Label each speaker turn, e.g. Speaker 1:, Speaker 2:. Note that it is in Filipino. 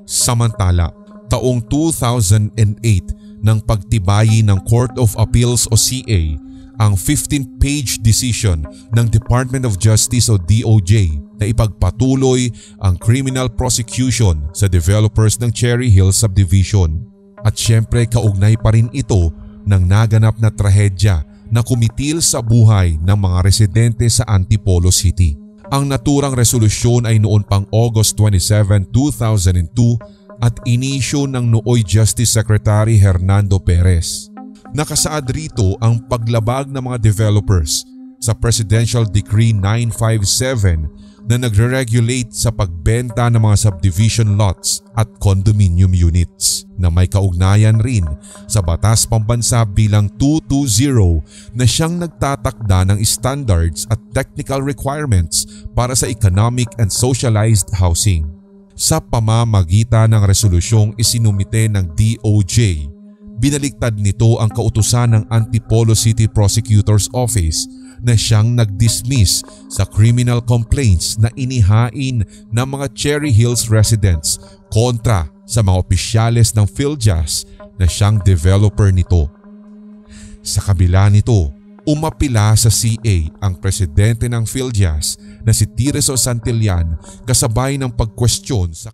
Speaker 1: Samantala, taong 2008 nang pagtibayin ng Court of Appeals o CA ang 15-page decision ng Department of Justice o DOJ na ipagpatuloy ang criminal prosecution sa developers ng Cherry Hills Subdivision. At syempre kaugnay pa rin ito ng naganap na trahedya na kumitil sa buhay ng mga residente sa Antipolo City. Ang naturang resolusyon ay noon pang August 27, 2002 at inisyu ng nooy Justice Secretary Hernando Perez. Nakasaad rito ang paglabag ng mga developers sa Presidential Decree 957 na nagre-regulate sa pagbenta ng mga subdivision lots at condominium units na may kaugnayan rin sa Batas Pambansa bilang 220 na siyang nagtatakda ng standards at technical requirements para sa economic and socialized housing. Sa pamamagitan ng resolusyong isinumite ng DOJ, binaliktad nito ang kautusan ng Antipolo City Prosecutor's Office na siyang nag-dismiss sa criminal complaints na inihain ng mga Cherry Hills residents kontra sa mga opisyales ng PhilJazz na siyang developer nito. Sa kabila nito, umapila sa CA ang presidente ng PhilJazz na si Tirso Santillan kasabay ng pagkwestiyon sa